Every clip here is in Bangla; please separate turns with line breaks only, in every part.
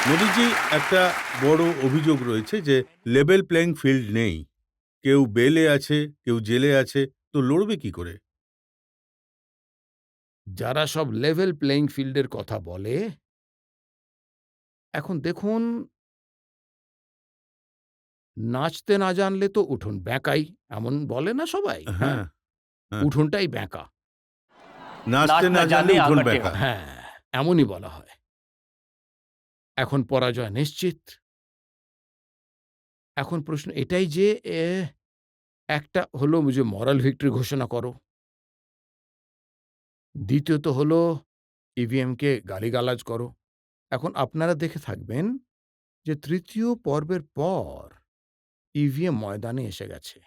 মোদিজি, একটা বড় অভিযোগ রয়েছে যে লেভেল প্লেইং ফিল্ড নেই। কেউ বেলে আছে, কেউ জেলে আছে, তো লড়বে কি করে?
যারা সব লেভেল প্লেইং ফিল্ডের কথা বলে, এখন দেখুন, নাচতে না জানলে তো উঠোন বেঁকাই, এমন বলে না সবাই? হ্যাঁ?
হ্যাঁ, হ্যাঁ।
উঠোনটাই বেঁকা।
নাচতে
नाच
না
न
জানলে
जाने
উঠোন
आंगन
বেঁকা।
टेढ़ा।
হ্যাঁ, এমনই বলা হয়। এখন পরাজয় নিশ্চিত। এখন প্রশ্ন এটাই যে এ একটা হলো যে মরাল ভিক্টরি ঘোষণা করো। দ্বিতীয়ত হলো ইভিএমকে গালিগালাজ করো। এখন আপনারা দেখে থাকবেন যে তৃতীয় পর্বের পর ইভিএম ময়দানে এসে গেছে।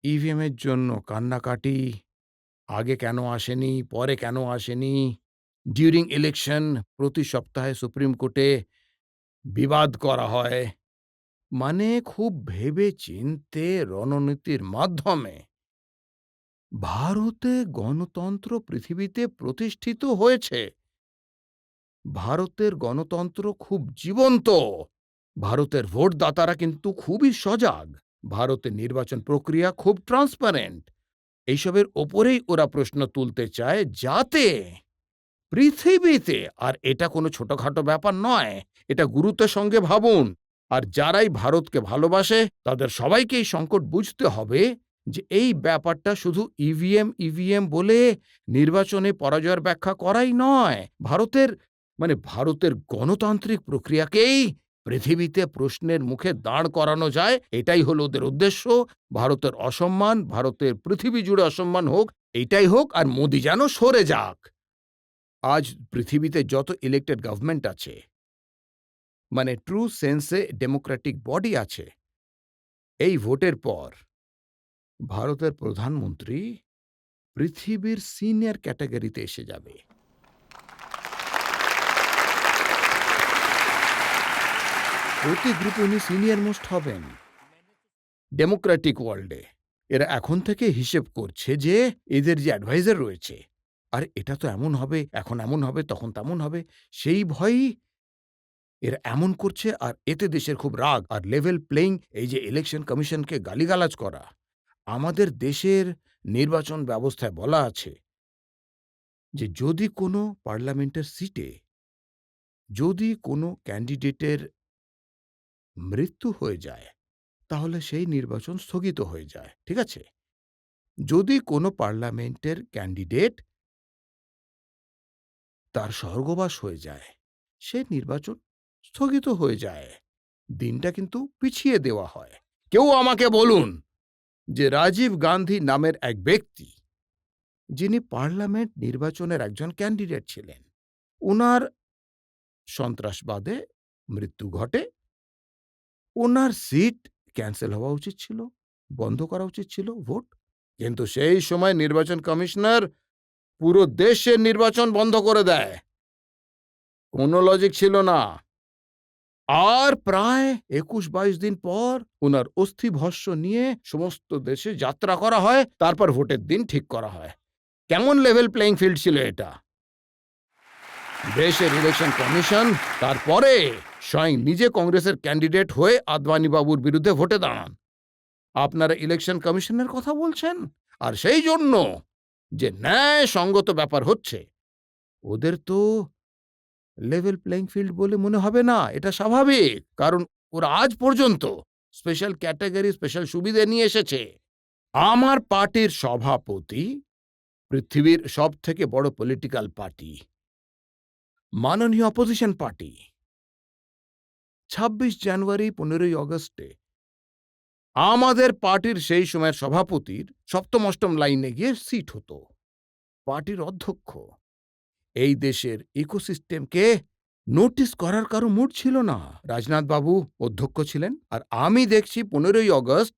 ইভিএমের জন্য কান্নাকাটি, আগে কেন আসেনি, পরে কেন আসেনি, ডিউরিং ইলেকশন প্রতি সপ্তাহে সুপ্রিম কোর্টে বিবাদ করা হয়। মানে খুব ভেবে চিন্তে রণনীতির মাধ্যমে ভারতে গণতন্ত্র পৃথিবীতে প্রতিষ্ঠিত হয়েছে। ভারতের গণতন্ত্র খুব জীবন্ত। ভারতের ভোটদাতারা কিন্তু খুবই সজাগ। ভারতের নির্বাচন প্রক্রিয়া খুব ট্রান্সপারেন্ট। এইসবের ওপরেই ওরা প্রশ্ন তুলতে চায় যাতে পৃথিবীতে, আর এটা কোনো ছোটখাটো ব্যাপার নয়, এটা গুরুত্বের সঙ্গে ভাবুন, আর যারাই ভারতকে ভালোবাসে তাদের সবাইকে এই সংকট বুঝতে হবে যে এই ব্যাপারটা শুধু ইভিএম বলে নির্বাচনে পরাজয়ের ব্যাখ্যা করাই নয়, ভারতের গণতান্ত্রিক প্রক্রিয়াকেই পৃথিবীতে প্রশ্নের মুখে দাঁড় করানো যায়। এটাই হলো ওদের উদ্দেশ্য। ভারতের অসম্মান, ভারতের পৃথিবী জুড়ে অসম্মান হোক, এইটাই হোক, আর মোদি যেন সরে যাক। আজ পৃথিবীতে যত ইলেক্টেড গভর্নমেন্ট আছে, মানে ট্রু সেন্সে ডেমোক্রেটিক বডি আছে, এই ভোটের পর ভারতের প্রধানমন্ত্রী পৃথিবীর সিনিয়র ক্যাটাগরিতে এসে যাবে। প্রতি গ্রুপে উনি সিনিয়র মোস্ট হবেন ডেমোক্রেটিক ওয়ার্ল্ডে। এরা এখন থেকে হিসেব করছে যে এদের যে অ্যাডভাইজার রয়েছে, আর এটা তো এমন হবে, এখন এমন হবে, তখন তেমন হবে, সেই ভয়ই এরা এমন করছে। আর এতে দেশের খুব রাগ। আর লেভেল প্লেইং, এই যে ইলেকশন কমিশনকে গালিগালাজ করা, আমাদের দেশের নির্বাচন ব্যবস্থায় বলা আছে যে যদি কোনো পার্লামেন্টের সিটে যদি কোনো ক্যান্ডিডেটের মৃত্যু হয়ে যায় তাহলে সেই নির্বাচন স্থগিত হয়ে যায়, ঠিক আছে? যদি কোনো পার্লামেন্টের ক্যান্ডিডেট তার স্বর্গবাস হয়ে যায়, সে নির্বাচন স্থগিত হয়ে যায়, দিনটা কিন্তু পিছিয়ে দেওয়া হয়। কেউ আমাকে বলুন যে রাজীব গান্ধী নামের এক ব্যক্তি, যিনি পার্লামেন্ট নির্বাচনের একজন ক্যান্ডিডেট ছিলেন, ওনার সন্ত্রাসবাদে মৃত্যু ঘটে, ওনার সিট ক্যান্সেল হওয়া উচিত ছিল, বন্ধ করা উচিত ছিল ভোট, কিন্তু সেই সময় নির্বাচন কমিশনার পুরো দেশের নির্বাচন বন্ধ করে দেয়। কোনো লজিক ছিল না। আর প্রায় ২১-২২ দিন পর ওনার অস্থিভস্ম নিয়ে সমস্ত দেশে যাত্রা করা হয়, তারপর ভোটের দিন ঠিক করা হয়। কেমন লেভেল প্লেইং ফিল্ড ছিল এটা? দেশের ইলেকশন কমিশন তারপরে স্বয়ং নিজে কংগ্রেসের ক্যান্ডিডেট হয়ে আদবানি বাবুর বিরুদ্ধে ভোটে দাঁড়ান। আপনারা ইলেকশন কমিশনের কথা বলছেন? আর সেই জন্য যে ন্যায় সঙ্গত ব্যাপার হচ্ছে, ওদের তো লেভেল প্লেইং ফিল্ড বলে মনে হবে না। এটা স্বাভাবিক, কারণ ওরা আজ পর্যন্ত স্পেশাল ক্যাটাগরি, স্পেশাল সুবিধা নিয়ে এসেছে। আমার পার্টির সভাপতি, পৃথিবীর সব থেকে বড় পলিটিক্যাল পার্টি, মাননীয় অপোজিশন পার্টি, ২৬ জানুয়ারি ১৫ই অগস্টে আমাদের পার্টির সেই সময়ের সভাপতির সপ্তম অষ্টম লাইনে গিয়ে সিট হতো। পার্টির অধ্যক্ষ এই দেশের ইকোসিস্টেমকে নোটিস করার কারো মুড ছিল না। রাজনাথ বাবু অধ্যক্ষ ছিলেন, আর আমি দেখছি ১৫ই অগস্ট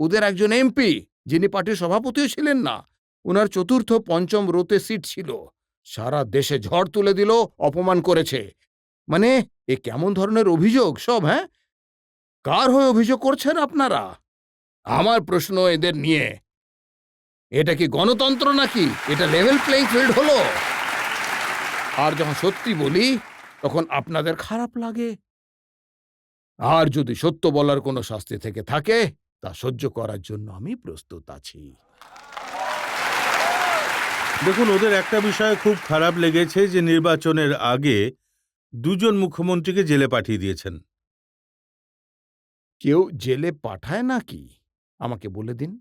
ওদের একজন এমপি, যিনি পার্টির সভাপতিও ছিলেন না, ওনার চতুর্থ পঞ্চম রোতে সিট ছিল। সারা দেশে ঝড় তুলে দিল, অপমান করেছে। মানে এ কেমন ধরনের অভিযোগ সব? হ্যাঁ, কার হয়ে অভিযোগ করছেন আপনারা? আমার প্রশ্ন এদের নিয়ে, এটা কি গণতন্ত্র নাকি? এটা লেভেল প্লেইং ফিল্ড হলো? আর যখন সত্যি বলি, তখন আপনাদের খারাপ লাগে। আর যদি সত্য বলার কোনো শাস্তি থেকে থাকে তা সহ্য করার জন্য আমি প্রস্তুত আছি।
দেখুন, ওদের একটা বিষয় খুব খারাপ লেগেছে যে নির্বাচনের আগে দুজন মুখ্যমন্ত্রীকে জেলে পাঠিয়ে দিয়েছেন।
কেউ জেলে পাঠায় নাকি? আমাকে বলে দিন।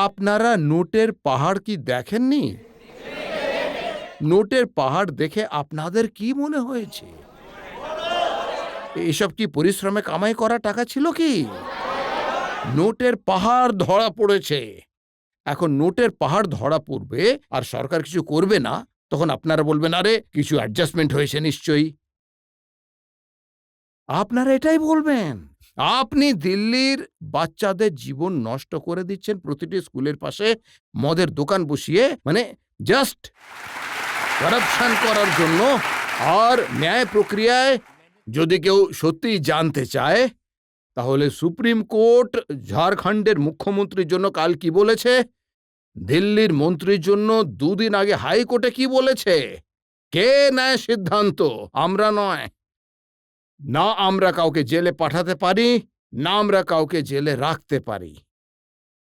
আপনারা নোটের পাহাড় কি দেখেননি? নোটের পাহাড় দেখে আপনাদের কি মনে হয়েছে? এসব কি পরিশ্রমে কামাই করা টাকা ছিল কি? নোটের পাহাড় ধরা পড়েছে। এখন নোটের পাহাড় ধরা পড়বে আর সরকার কিছু করবে না, তখন আপনারা বলবেন আরে কিছু অ্যাডজাস্টমেন্ট হয়েছে নিশ্চয়ই। আপনারা এটাই বলবেন। আপনি দিল্লির বাচ্চাদের জীবন নষ্ট করে দিচ্ছেন প্রতিটি স্কুলের পাশে মদের দোকান বসিয়ে, মানে জাস্ট করাপশন করার জন্য। আর ন্যায় প্রক্রিয়ায় যদি কেউ সত্যিই জানতে চায় তাহলে সুপ্রিম কোর্ট ঝাড়খণ্ডের মুখ্যমন্ত্রীর জন্য কাল কি বলেছে, দিল্লির মন্ত্রীর জন্য দুদিন আগে হাইকোর্টে কি বলেছে, কে নেয় সিদ্ধান্ত? আমরা নয়। না আমরা কাউকে জেলে পাঠাতে পারি, না আমরা কাউকে জেলে রাখতে পারি।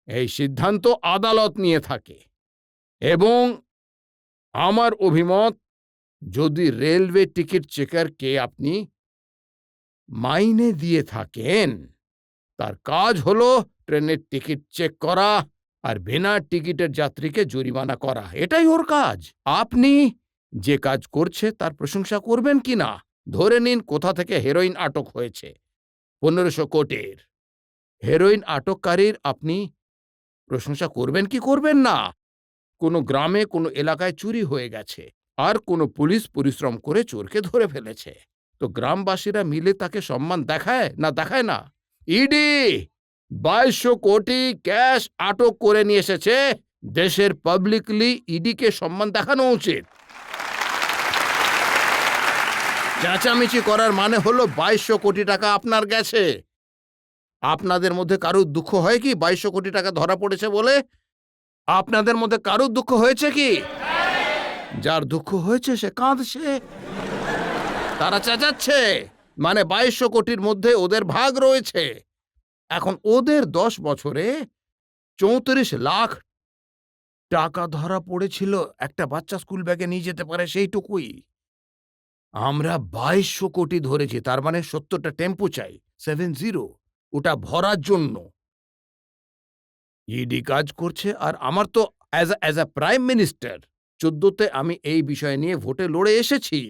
এই সিদ্ধান্ত আদালত নিয়ে থাকে। এবং আমার অভিমত, যদি রেলওয়ে টিকিট চেকারকে আপনি মাইনে দিয়ে থাকেন, তার কাজ হলো ট্রেনের টিকিট চেক করা আর বিনা টিকিটের যাত্রীকে জরিমানা করা, এটাই ওর কাজ। আপনি যে কাজ করছে তার প্রশংসা করবেন কি না? ধরে নিন কোথা থেকে হেরোইন আটক হয়েছে 1500 কোটির। হেরোইন আটককারীর আপনি প্রশংসা করবেন কি করবেন না? কোনো গ্রামে কোনো এলাকায় চুরি হয়ে গেছে আর কোনো পুলিশ পরিশ্রম করে চোরকে ধরে ফেলেছে, তো গ্রামবাসীরা মিলে তাকে সম্মান দেখায় না দেখায় না? ইডি 2200 কোটি ক্যাশ আটক করে নিয়ে এসেছে। দেশের পাবলিকলি ইডিকে সম্মান দেখানো উচিত। চেঁচামেচি করার মানে হলো 2200 কোটি টাকা আপনার গেছে। আপনাদের মধ্যে কারুর দুঃখ হয় কি 2200 কোটি টাকা ধরা পড়েছে বলে? আপনাদের মধ্যে কারুর দুঃখ হয়েছে কি? যার দুঃখ হয়েছে সে কাঁদছে, তারা চেঁচাচ্ছে, মানে 2200 কোটির মধ্যে ওদের ভাগ রয়েছে। এখন ওদের 10 বছরে 34 লাখ টাকা ধরা পড়েছিল, একটা বাচ্চা স্কুল ব্যাগে নিয়ে যেতে পারে সেইটুকুই। আমরা 2200 কোটি ধরেছি, তার মানে 70টা টেম্পো চাই, 70, ওটা ভরার জন্য ইডি কাজ করছে। আর আমার তো অ্যাজ আ প্রাইম মিনিস্টার 14তে আমি এই বিষয় নিয়ে ভোটে লড়ে এসেছি।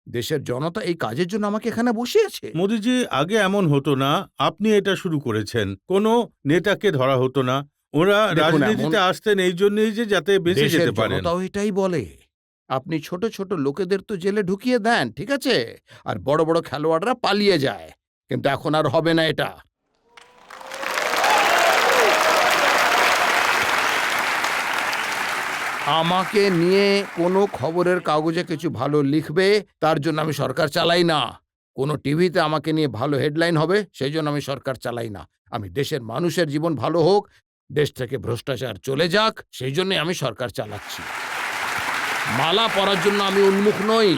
দেশের জনতা এই কাজের জন্য আমাকে এখানে বসিয়েছে।
মোদিজি, আগে এমন হতো না, আপনি এটা শুরু করেছেন। কোনো নেতাকে ধরা হতো না, ওরা
দেখুন,
রাজনীতিতে আসতেন এই জন্যই যে যাতে বেঁচে
দেশের
যেতে পারেন।
জনতাও এটাই বলে। আপনি ছোট ছোট লোকেদের তো জেলে ঢুকিয়ে দেন, ঠিক আছে, আর বড় বড় খেলোয়াড়রা পালিয়ে যায়, কিন্তু এখন আর হবে না এটা। আমাকে নিয়ে কোনো খবরের কাগজে কিছু ভালো লিখবে তার জন্য আমি সরকার চালাই না। কোনো টিভিতে আমাকে নিয়ে ভালো হেডলাইন হবে সেই জন্য আমি সরকার চালাই না। আমি দেশের মানুষের জীবন ভালো হোক, দেশ থেকে ভ্রষ্টাচার চলে যাক, সেই জন্যই আমি সরকার চালাচ্ছি। মালা পরার জন্য আমি উন্মুখ নই।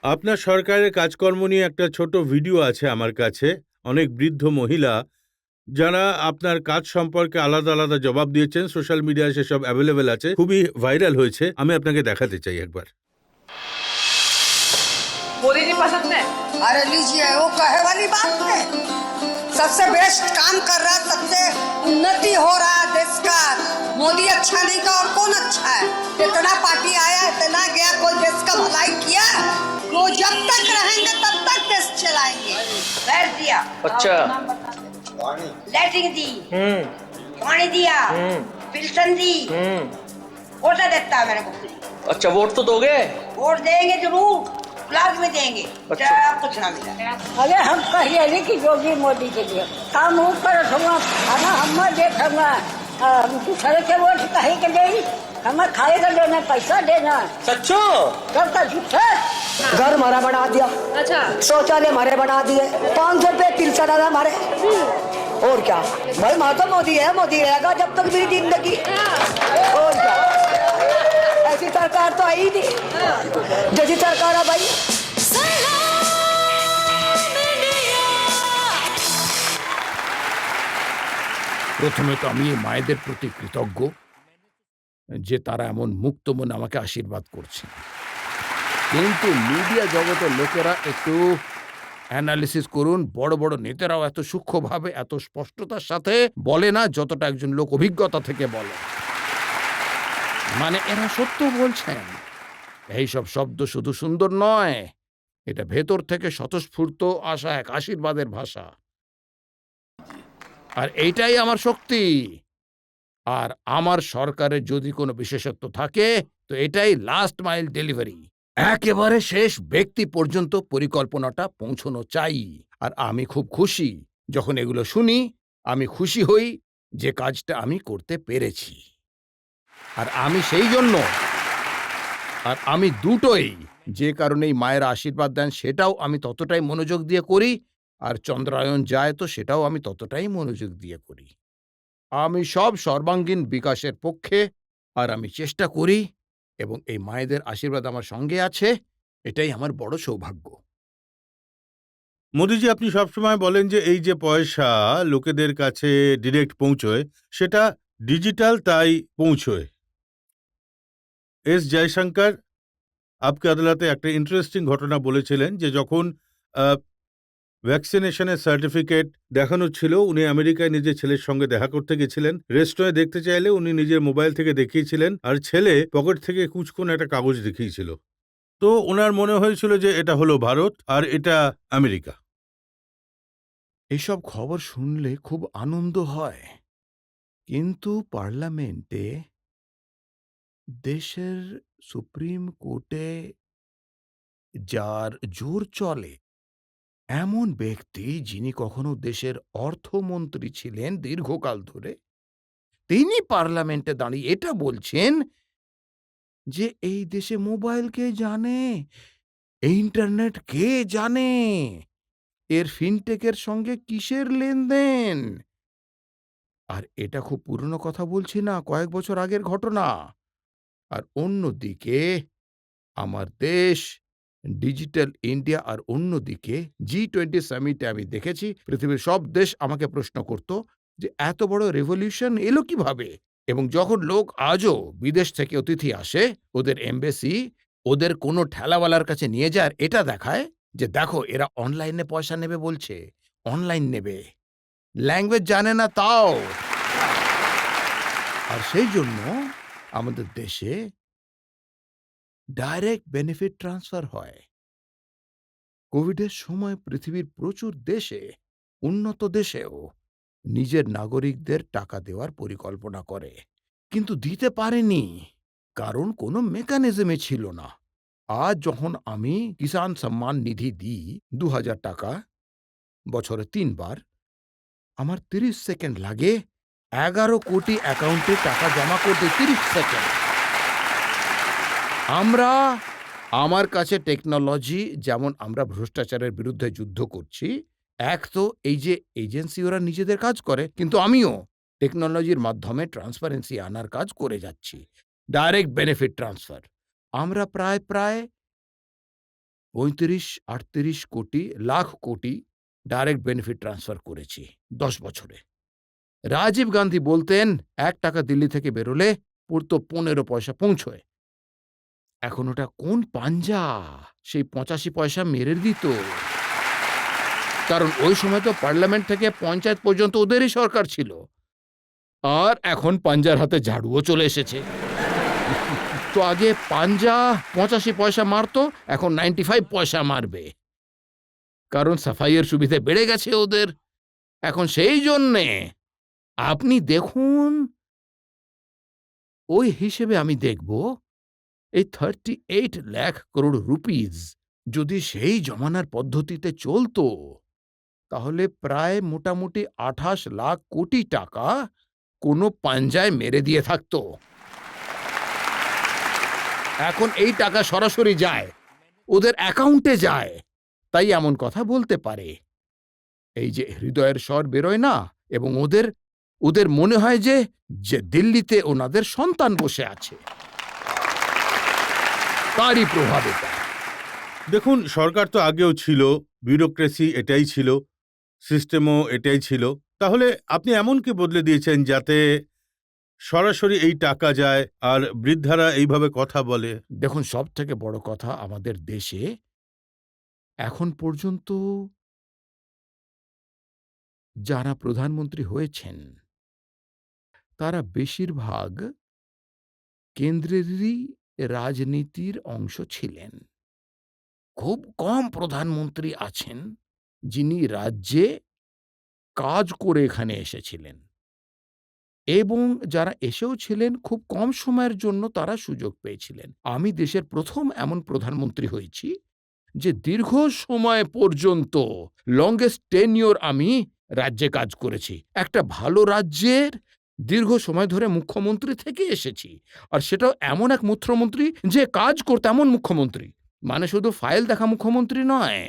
আপনার সরকারের কাজকর্ম নিয়ে একটা ছোট ভিডিও আছে আমার কাছে। অনেক বৃদ্ধ মহিলা যারা আপনার কাজ সম্পর্কে আলাদা আলাদা জবাব দিয়েছেন, সোশ্যাল মিডিয়ায় সেসব অ্যাভেলেবেল আছে, খুবই ভাইরাল হয়েছে। আমি আপনাকে দেখাতে চাই একবার।
मोदी जी पसंद है।
अरे लीजिए, वो कहे वाली बात है। सबसे बेस्ट काम कर रहा है, सबसे उन्नति हो रहा है देश का। मोदी अच्छा नहीं तो और कौन अच्छा है? इतना पार्टी आया, इतना गया, कोई देश का भलाई किया? वो जब तक रहेंगे तब तक देश चलाएंगे।
पैर दिया,
अच्छा
लैट्रिन दी, पानी दिया, पिल्सन दी, वोटा देता है मेरे को।
अच्छा, वोट तो दोगे?
वोट देंगे जरूर, ब्लॉक में देंगे।
अच्छा।
कुछ ना मिला।
अरे हम कहिए नहीं कि योगी मोदी के लिए काम ऊपर होगा, खाना हम देखा दूसरे के वोट कहीं के दे, हमें खाएगा देना, पैसा देना,
सच्चो?
कब का झूठा।
घर हमारा बना दिया,
अच्छा,
शौचालय हमारे बना दिए, 500 रुपये पिल्सन आ हमारे। और क्या भाई, माँ तो मोदी है, मोदी रहेगा जब तक मेरी जिंदगी। और क्या, ऐसी आपकी सरकार तो आई नहीं, जैसी सरकार अब आई।
প্রথমে তো আমি এই মায়েদের প্রতি কৃতজ্ঞ যে তারা এমন মুক্ত মনে আমাকে আশীর্বাদ করছে। কিন্তু মিডিয়া জগতের লোকেরা একটু অ্যানালিসিস করুন, বড় বড় নেতারাও এত সূক্ষ্মভাবে এত স্পষ্টতার সাথে বলে না যতটা একজন লোক অভিজ্ঞতা থেকে বলে। মানে এরা সত্য বলছেন। এইসব শব্দ শুধু সুন্দর নয়, এটা ভেতর থেকে স্বতঃস্ফূর্ত আসা এক আশীর্বাদের ভাষা। আর এইটাই আমার শক্তি। আর আমার সরকারের যদি কোনো বিশেষত্ব থাকে তো এটাই লাস্ট মাইল ডেলিভারি, একেবারে শেষ ব্যক্তি পর্যন্ত পরিকল্পনাটা পৌঁছানো চাই। আর আমি খুব খুশি যখন এগুলো শুনি, আমি খুশি হই যে কাজটা আমি করতে পেরেছি। আর আমি সেই জন্য, আর আমি দুটোই, যে কারণেই মায়েরা আশীর্বাদ দেন সেটাও আমি ততটাই মনোযোগ দিয়ে করি, আর চন্দ্রায়ন যায় তো সেটাও আমি ততটাই মনোযোগ দিয়ে করি। আমি সব সর্বাঙ্গীন বিকাশের পক্ষে, আর আমি চেষ্টা করি, এবং এই মায়েদের আশীর্বাদ আমার সঙ্গে আছে, এটাই আমার বড় সৌভাগ্য।
মোদিজি, আপনি সবসময় বলেন যে এই যে পয়সা লোকেদের কাছে ডিরেক্ট পৌঁছয় সেটা ডিজিটাল তাই পৌঁছয়। এস জয়শঙ্কর আপকে আদালতে একটা ইন্টারেস্টিং ঘটনা বলেছিলেন যে যখন ভ্যাকসিনেশনের সার্টিফিকেট দেখানো ছিল, উনি আমেরিকায় নিজের ছেলের সঙ্গে দেখা করতে গেছিলেন। রেস্টুরেন্টে দেখতে চাইলে উনি নিজের মোবাইল থেকে দেখিয়েছিলেন, আর ছেলে পকেট থেকে কুচকোন একটা কাগজ দেখিয়েছিল। তো ওনার মনে হয়েছিল যে এটা হলো ভারত আর এটা আমেরিকা।
এইসব খবর শুনলে খুব আনন্দ হয়, কিন্তু পার্লামেন্টে, দেশের সুপ্রিম কোর্টে যার জোর চলে, এমন ব্যক্তি যিনি কখনো দেশের অর্থমন্ত্রী ছিলেন দীর্ঘকাল ধরে, তিনি পার্লামেন্টে দাঁড়িয়ে এটা বলছেন যে এই দেশে মোবাইল কে জানে, ইন্টারনেট কে জানে, এর ফিনটেকের সঙ্গে কিসের লেনদেন। আর এটা খুব পুরনো কথা বলছি না, কয়েক বছর আগের ঘটনা। আর অন্যদিকে আমার দেশ ডিজিটাল ইন্ডিয়া, আর অন্যদিকে G20 সামিটে আমি দেখেছি পৃথিবীর সব দেশ আমাকে প্রশ্ন করত যে এত বড় রেভলিউশন এলো কিভাবে। এবং যখন লোক আজও বিদেশ থেকে অতিথি আসে, ওদের এমবেসি ওদের কোনো ঠেলাওয়ালার কাছে নিয়ে যায়, এটা দেখায় যে দেখো এরা অনলাইনে পয়সা নেবে বলছে, অনলাইন নেবে, ল্যাঙ্গুয়েজ জানে না তাও। আর সেই জন্য আমাদের দেশে ডাইরেক্ট বেনিফিট ট্রান্সফার হয়। কোভিডের সময় পৃথিবীর প্রচুর দেশে, উন্নত দেশেও নিজের নাগরিকদের টাকা দেওয়ার পরিকল্পনা করে, কিন্তু দিতে পারেনি, কারণ কোনো মেকানিজমে ছিল না। আজ যখন আমি কিষাণ সম্মান নিধি দিই 2000 টাকা বছরে 3 বার, আমার 30 সেকেন্ড লাগে 11 কোটি অ্যাকাউন্টে টাকা জমা করতে। 30 সেকেন্ড। আমার কাছে টেকনোলজি, যেমন আমরা ভ্রষ্টাচারের বিরুদ্ধে যুদ্ধ করছি, এক তো এই যে এজেন্সি ওরা নিজেদের কাজ করে, কিন্তু আমিও টেকনোলজির মাধ্যমে ট্রান্সপারেন্সি আনার কাজ করে যাচ্ছি। ডাইরেক্ট বেনিফিট ট্রান্সফার আমরা প্রায় 35-38 কোটি লাখ কোটি ডাইরেক্ট বেনিফিট ট্রান্সফার করেছি 10 বছরে। রাজীব গান্ধী বলতেন 1 টাকা দিল্লি থেকে বেরোলে পড়তো 15 পয়সা পৌঁছয়। এখন ওটা কোন পাঞ্জা সেই 85 পয়সা মেরে দিত, কারণ ওই সময় তো পার্লামেন্ট থেকে পঞ্চায়েত পর্যন্ত ওদেরই সরকার ছিল। আর এখন পাঞ্জার হাতে ঝাড়ুও চলে এসেছে। তো আগে পাঞ্জা 85 পয়সা মারতো, এখন 95 পয়সা মারবে, কারণ সাফাইয়ের সুবিধা বেড়ে গেছে ওদের। এখন সেই জন্যে আপনি দেখুন, ওই হিসেবে আমি দেখব এই 38 লাখ করোড় রুপিস যদি সেই জমানার পদ্ধতিতে চলতো, তাহলে প্রায় মোটামুটি 28 লাখ কোটি টাকা কোনো পাঞ্জায় মেরে দিয়ে থাকতো। এখন এই টাকা সরাসরি যায়, ওদের অ্যাকাউন্টে যায়, তাই এমন কথা বলতে পারে। এই যে হৃদয়ের স্বর বেরোয় না, এবং ওদের মনে হয় যে দিল্লিতে ওনাদের সন্তান বসে আছে। তারই প্রভাব এটা।
দেখুন, সরকার তো আগেও ছিল, বিউরোক্রেসি এটাই ছিল, সিস্টেমও এটাই ছিল। তাহলে আপনি এমন কি বদলে দিয়েছেন যাতে সরাসরি এই টাকা যায় আর বৃদ্ধারা এইভাবে কথা বলে?
দেখুন, সব থেকে বড় কথা, আমাদের দেশে এখন পর্যন্ত যারা প্রধানমন্ত্রী হয়েছেন তারা বেশিরভাগ কেন্দ্রেরই রাজনীতির অংশ ছিলেন। খুব কম প্রধানমন্ত্রী আছেন যিনি রাজ্যে কাজ করে এখানে এসেছিলেন, এবং যারা এসেও ছিলেন খুব কম সময়ের জন্য তারা সুযোগ পেয়েছিলেন। আমি দেশের প্রথম এমন প্রধানমন্ত্রী হয়েছি যে দীর্ঘ সময় পর্যন্ত, লংগেস্ট টেনিওর আমি রাজ্যে কাজ করেছি। একটা ভালো রাজ্যের দীর্ঘ সময় ধরে মুখ্যমন্ত্রী থেকে এসেছি, আর সেটাও এমন এক মুখ্যমন্ত্রী যে কাজ করতে, এমন মুখ্যমন্ত্রী মানে শুধু ফাইল দেখা মুখ্যমন্ত্রী নয়,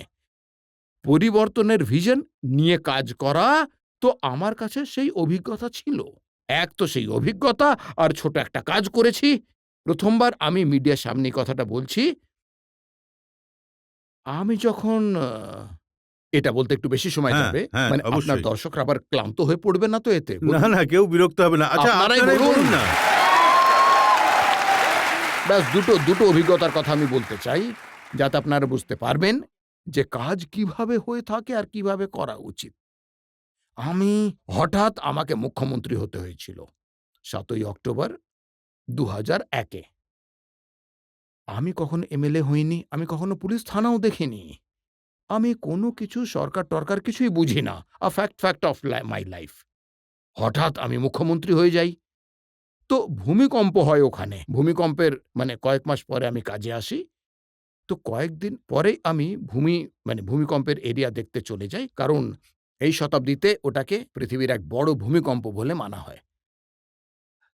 পরিবর্তনের ভিশন নিয়ে কাজ করা। তো আমার কাছে সেই অভিজ্ঞতা ছিল। এক তো সেই অভিজ্ঞতা, আর ছোট একটা কাজ করেছি। প্রথমবার আমি মিডিয়ার সামনে কথাটা বলছি, আমি যখন এটা বলতে একটু বেশি সময়
হ্যাঁ,
যাবে,
হ্যাঁ,
মানে আপনার
অবশ্যই।
দর্শকরা আবার ক্লান্ত হয়ে পড়বে না তো এতে?
না, না, কেউ বিরক্ত হবে না। আচ্ছা,
আপনারাই
আপনারাই
বলুন।
বলুন না।
ব্যাস দুটো অভিজ্ঞতার কথা আমি বলতে চাই, যাতে আপনারা বুঝতে পারবেন যে কাজ কিভাবে হয়ে থাকে আর কিভাবে করা উচিত। হঠাৎ আমাকে মুখ্যমন্ত্রী হতে হয়েছিল 7ই অক্টোবর 2001-এ। আমি কখনো এমএলএ হইনি, আমি কখনো পুলিশ থানাও দেখিনি, আমি কোনো কিছু সরকার টরকার কিছুই বুঝি না। Fact of my life. হঠাৎ আমি মুখ্যমন্ত্রী হয়ে যাই। তো ভূমিকম্প হয় ওখানে। ভূমিকম্পের মানে কয়েক মাস পরে আমি কাজে আসি। তো কয়েকদিন পরেই আমি ভূমিকম্পের এরিয়া দেখতে চলে যাই, কারণ এই শতাব্দীতে ওটাকে পৃথিবীর এক বড় ভূমিকম্প বলে মানা হয়।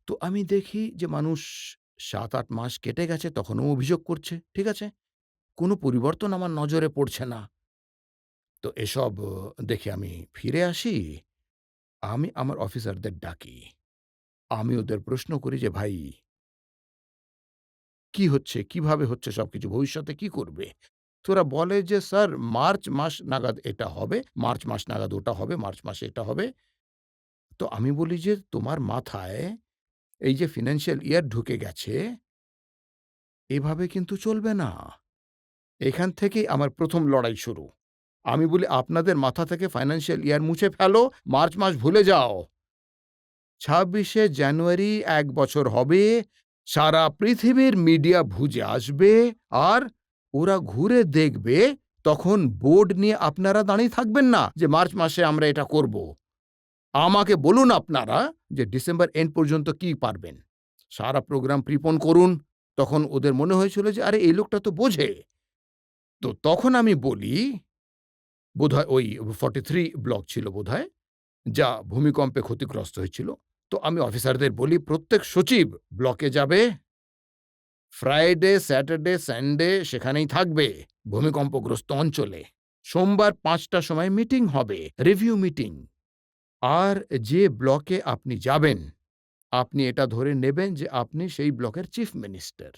তো আমি দেখি যে মানুষ 7-8 মাস কেটে গেছে, তখনও অভিযোগ করছে। ঠিক আছে, কোনো পরিবর্তন আমার নজরে পড়ছে না। তো এসব দেখে আমি ফিরে আসি। আমি আমার অফিসারদের ডাকি, আমি ওদের প্রশ্ন করি যে ভাই কি হচ্ছে, কিভাবে হচ্ছে সবকিছু, ভবিষ্যতে কি করবে? তোরা বলে যে স্যার মার্চ মাস নাগাদ এটা হবে, মার্চ মাস নাগাদ ওটা হবে, মার্চ মাসে এটা হবে। তো আমি বলি যে তোমার মাথায় এই যে ফিনান্সিয়াল ইয়ার ঢুকে গেছে, এভাবে কিন্তু চলবে না। এখান থেকেই আমার প্রথম লড়াই শুরু। আমি বলি আপনাদের মাথা থেকে ফাইন্যান্সিয়াল ইয়ার মুছে ফেলো, মার্চ মাস ভুলে যাও। 26শে জানুয়ারি 1 বছর হবে, সারা পৃথিবীর মিডিয়া ভুজে আসবে, আর ওরা ঘুরে দেখবে, তখন বোর্ড নিয়ে আপনারা দাঁড়িয়ে থাকবেন না যে মার্চ মাসে আমরা এটা করব। আমাকে বলুন আপনারা যে ডিসেম্বর এন্ড পর্যন্ত কি পারবেন। সারা প্রোগ্রাম প্রিপন করুন। তখন ওদের মনে হয়েছিল যে আরে এই লোকটা তো বোঝে। তো তখন আমি বলি, বোধহয় ওই 43 ব্লক ছিল বোধহয়, যা ভূমিকম্পে ক্ষতিগ্রস্ত হয়েছিল। তো আমি অফিসারদের বলি প্রত্যেক সচিব ব্লকে যাবে, ফ্রাইডে, স্যাটারডে, সানডে সেখানেই থাকবে ভূমিকম্পগ্রস্ত অঞ্চলে। সোমবার 5টার সময় মিটিং হবে, রিভিউ মিটিং। আর যে ব্লকে আপনি যাবেন, আপনি এটা ধরে নেবেন যে আপনি সেই ব্লকের চিফ মিনিস্টার।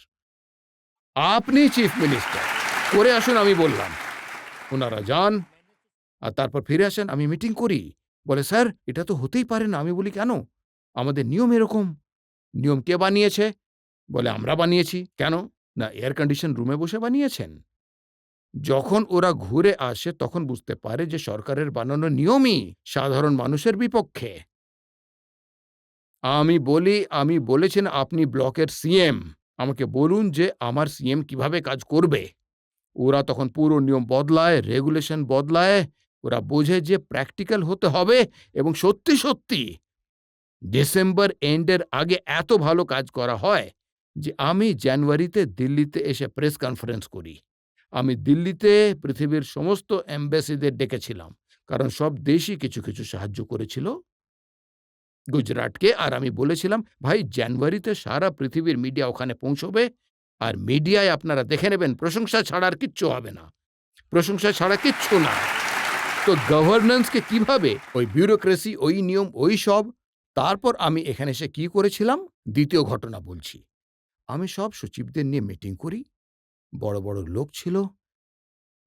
আপনি চিফ মিনিস্টার করে আসুন, আমি বললাম। ওনারা যান আর তারপর ফিরে আসেন, আমি মিটিং করি। বলে স্যার এটা তো হতেই পারে না। আমি বলি কেন? আমাদের নিয়ম এরকম। নিয়ম কে বানিয়েছে? বলে আমরা বানিয়েছি। কেন? না, এয়ার কন্ডিশন রুমে বসে বানিয়েছেন। যখন ওরা ঘুরে আসে তখন বুঝতে পারে যে সরকারের বানানো নিয়মই সাধারণ মানুষের বিপক্ষে। আমি বলি, আমি বলেছেন আপনি ব্লকের সিএম, আমাকে বলুন যে আমার সিএম কিভাবে কাজ করবে। ওরা তখন পুরো নিয়ম বদলায়, রেগুলেশন বদলায়। ওরা বোঝে যে প্র্যাকটিক্যাল হতে হবে, এবং সত্যি সত্যি ডিসেম্বর এন্ডের আগে এত ভালো কাজ করা হয় যে আমি জানুয়ারিতে দিল্লিতে এসে প্রেস কনফারেন্স করি। আমি দিল্লিতে পৃথিবীর সমস্ত এম্বাসিদের ডেকেছিলাম, কারণ সব দেশই কিছু কিছু সাহায্য করেছিল গুজরাটকে। আর আমি বলেছিলাম ভাই জানুয়ারিতে সারা পৃথিবীর মিডিয়া ওখানে পৌঁছবে, আর মিডিয়ায় আপনারা দেখে নেবেন প্রশংসা ছাড়া আর কিচ্ছু হবে না, প্রশংসা ছাড়া কিচ্ছু না। তো গভর্নেন্সকে কিভাবে, ওই বিউরোক্রেসি, ওই নিয়ম, ওই সব। তারপর আমি এখানে এসে কি করেছিলাম, দ্বিতীয় ঘটনা বলছি। আমি সব সচিবদের নিয়ে মিটিং করি, বড় বড় লোক ছিল,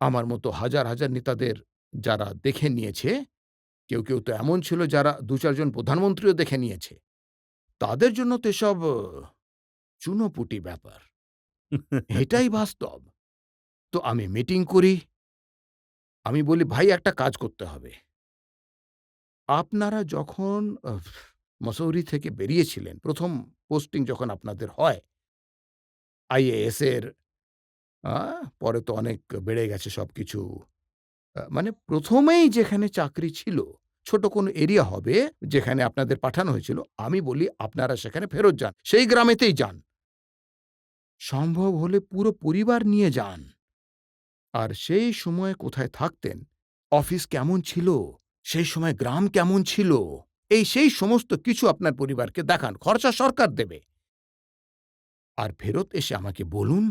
আমার মতো হাজার হাজার নেতাদের যারা দেখে নিয়েছে, কেউ কেউ তো এমন ছিল যারা ২-৪ জন প্রধানমন্ত্রীও দেখে নিয়েছে। তাদের জন্য তো এসব চুনোপুটি ব্যাপার। এটাই বাস্তব। তো আমি মিটিং করি। আমি বলি, ভাই একটা কাজ করতে হবে। আপনারা যখন মসৌরি থেকে বেরিয়েছিলেন, প্রথম পোস্টিং যখন আপনাদের হয় আইএএস এর, পরে তো অনেক বেড়ে গেছে সবকিছু। মানে প্রথমেই যেখানে চাকরি ছিল, ছোট কোনো এরিয়া হবে যেখানে আপনাদের পাঠানো হয়েছিল, আমি বলি আপনারা সেখানে ফেরত যান, সেই গ্রামেতেই যান, সম্ভব হলে পুরো পরিবার নিয়ে যান। আর সেই সময় কোথায় থাকতেন, অফিস কেমন ছিল, সেই সময় গ্রাম কেমন ছিল, সেই সমস্ত কিছু আপনার পরিবারকে দেখান, খরচা সরকার দেবে। আর ফেরত এসে আমাকে বলুন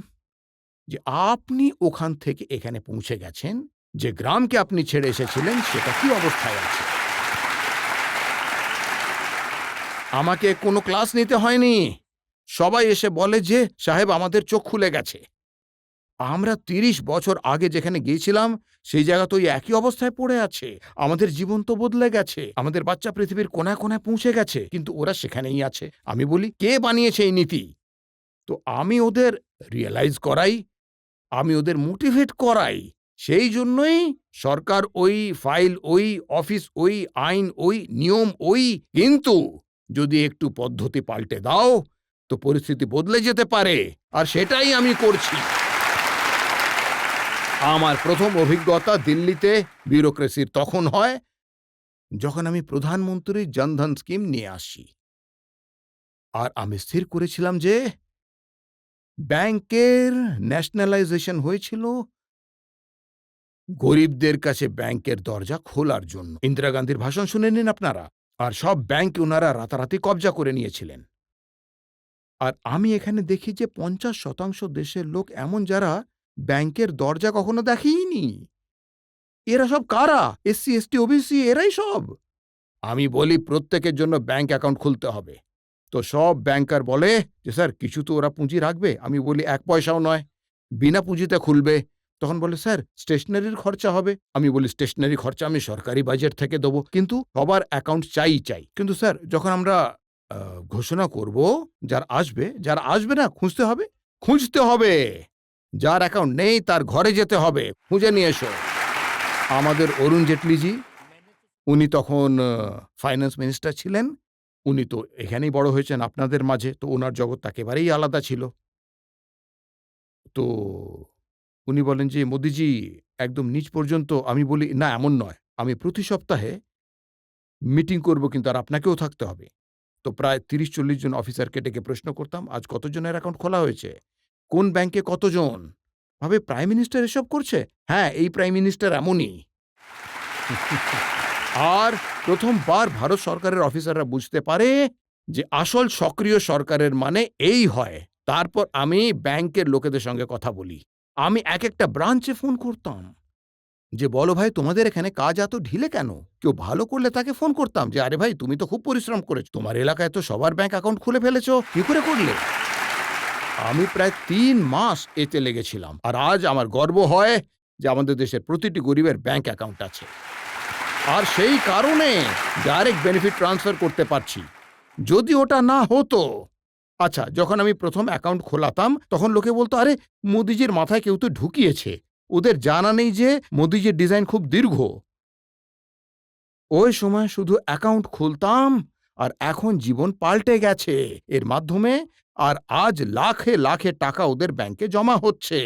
যে আপনি ওখান থেকে এখানে পৌঁছে গেছেন, যে গ্রামকে আপনি ছেড়ে এসেছিলেন সেটা কি অবস্থায় আছে। আমাকে কোনো ক্লাস নিতে হয়নি, সবাই এসে বলে যে সাহেব আমাদের চোখ খুলে গেছে, আমরা ৩০ বছর আগে যেখানে গিয়েছিলাম সেই জায়গা তো একই অবস্থায় পড়ে আছে, আমাদের জীবন তো বদলে গেছে, আমাদের বাচ্চা পৃথিবীর কোনায় কোনায় পৌঁছে গেছে, কিন্তু ওরা সেখানেই আছে। আমি বলি, কে বানিয়েছে এই নীতি? তো আমি ওদের রিয়েলাইজ করাই, আমি ওদের মোটিভেট করাই। সেই জন্যই সরকার ওই, ফাইল ওই, অফিস ওই, আইন ওই, নিয়ম ওই, কিন্তু যদি একটু পদ্ধতি পাল্টে দাও তো পরিস্থিতি বদলে যেতে পারে, আর সেটাই আমি করছি। আমার প্রথম অভিজ্ঞতা দিল্লিতে ব্যুরোক্রেসির তখন হয় যখন আমি প্রধানমন্ত্রীর জনধন স্কিম নিয়ে আসি। আর আমি স্থির করেছিলাম যে ব্যাংকের ন্যাশনালাইজেশন হয়েছিল গরিবদের কাছে ব্যাংকের দরজা খোলার জন্য। ইন্দিরা গান্ধীর ভাষণ শুনে নিন আপনারা। আর সব ব্যাংক ওনারা রাতারাতি কবজা করে নিয়েছিলেন। আর আমি এখানে দেখি যে ৫০% দেশের লোক এমন যারা ব্যাংকের দরজা কখনো দেখেইনি। এরা সব কারা? এসসি, এসটি, ওবিসি, এরাই সব। আমি বলি প্রত্যেকের জন্য ব্যাংক অ্যাকাউন্ট খুলতে হবে। তো সব ব্যাংকার বলে যে স্যার কিছু তো ওরা পুঁজি রাখবে। আমি বলি ১ পয়সাও নয়, বিনা পুঁজিতে খুলবে। তখন বলে স্যার স্টেশনারির খরচা হবে। আমি বলি স্টেশনারি খরচা আমি সরকারি বাজেট থেকে দেবো, কিন্তু সবার অ্যাকাউন্ট চাই। কিন্তু স্যার যখন আমরা ঘোষণা করব, যারা আসবে না খুঁজতে হবে। যার অ্যাকাউন্ট নেই তার ঘরে যেতে হবে, খুঁজে নিয়ে এসো। আমাদের অরুণ জেটলিজি, উনি তখন ফাইন্যান্স মিনিস্টার ছিলেন। উনি তো এখানেই বড় হয়েছেন আপনাদের মাঝে, তো ওনার জগৎ একেবারেই আলাদা ছিল। তো উনি বলেন যে মোদিজি একদম নিচ পর্যন্ত। আমি বলি না, এমন নয়, আমি প্রতি সপ্তাহে মিটিং করব, কিন্তু আর আপনাকেও থাকতে হবে। তো প্রায় ৩০-৪০ জন অফিসারকে ডেকে প্রশ্ন করতাম, আজ কতজনের অ্যাকাউন্ট খোলা হয়েছে, কোন ব্যাংকে কতজন। ভাবে প্রাইম মিনিস্টার এসব করছে? হ্যাঁ, এই প্রাইম মিনিস্টার এমনই। আর প্রথমবার ভারত সরকারের অফিসাররা বুঝতে পারে যে আসল সক্রিয় সরকারের মানে এই হয়। তারপর আমি ব্যাংকের লোকেদের সঙ্গে কথা বলি। আমি একটা ব্রাঞ্চে ফোন করতাম যে বলো ভাই তোমাদের এখানে কাজ এত ঢিলে কেন? কেউ ভালো করলে তাকে ফোন করতাম যে আরে ভাই তুমি তো খুব পরিশ্রম করেছো, তোমার এলাকায় তো সবার ব্যাংক অ্যাকাউন্ট খুলে ফেলেছো, কি করে করলে? আমি প্রায় ৩ মাস এতে লেগেছিলাম। আর আজ আমার গর্ব হয় যে আমাদের দেশের প্রতিটি গরিবের ব্যাংক অ্যাকাউন্ট আছে। আর সেই কারণে ডাইরেক্ট বেনিফিট ট্রান্সফার করতে পারছি। যদি ওটা না হতো, আচ্ছা যখন আমি প্রথম অ্যাকাউন্ট খোলাতাম তখন লোকে বলতো আরে মোদিজির মাথায় কেউ তো ঢুকিয়েছে, ওদের জানা নেই যে মোদিজির ডিজাইন খুব দীর্ঘ। ওই সময় শুধু অ্যাকাউন্ট খুলতাম, আর এখন জীবন পাল্টে গেছে এর মাধ্যমে। আর আজ লাখে লাখে টাকা ওদের ব্যাংকে জমা হচ্ছে।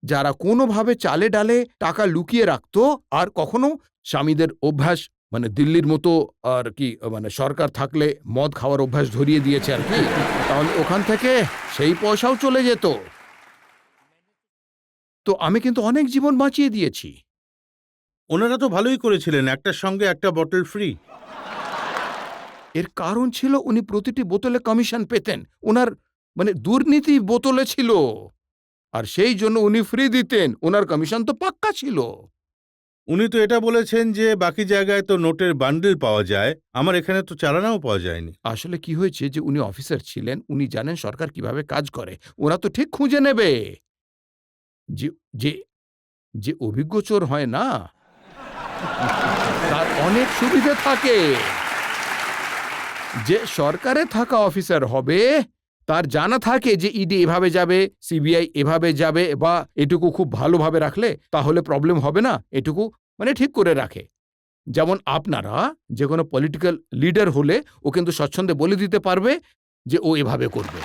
যারা কোনোভাবে চালে ডালে টাকা লুকিয়ে রাখতো, আর কখনো স্বামীদের অভ্যাস, মানে দিল্লির মতো আর কি, মানে সরকার থাকলে মদ খাওয়ার অভ্যাস ধরিয়ে দিয়েছে আর কি, তাহলে ওখান থেকে সেই পয়সাও চলে যেত। তো আমি কিন্তু অনেক জীবন বাঁচিয়ে দিয়েছি।
ওনারা তো ভালোই করেছিলেন, একটার সঙ্গে একটা বটল ফ্রি।
এর কারণ ছিল উনি প্রতিটি বোতলে কমিশন পেতেন। ওনার মানে দুর্নীতি বোতলে ছিল, আর সেই জন্য উনি ফ্রি দিতেন। ওনার কমিশন তো পাক্কা ছিল।
উনি তো এটা বলেছেন যে বাকি জায়গায় তো নোটের বান্ডেল পাওয়া যায়, আমার এখানে তো চালানাও পাওয়া যায়নি।
আসলে কি হয়েছে যে উনি অফিসার ছিলেন, উনি জানেন সরকার কিভাবে কাজ করে, ওরা তো ঠিক খুঁজে নেবে। যে যে যে অভিজ্ঞ চোর হয় না, তার অনেক সুবিধে থাকে। যে সরকারে থাকা অফিসার হবে, তার জানা থাকে যে ইডি এভাবে যাবে, সিবিআই এভাবে যাবে, বা এটুকু খুব ভালোভাবে রাখলে তাহলে প্রবলেম হবে না, এটুকু মানে ঠিক করে রাখে। যেমন আপনারা যে কোনো পলিটিক্যাল লিডার হলে ও কিন্তু স্বচ্ছন্দে বলে দিতে পারবে যে ও এভাবে করবে।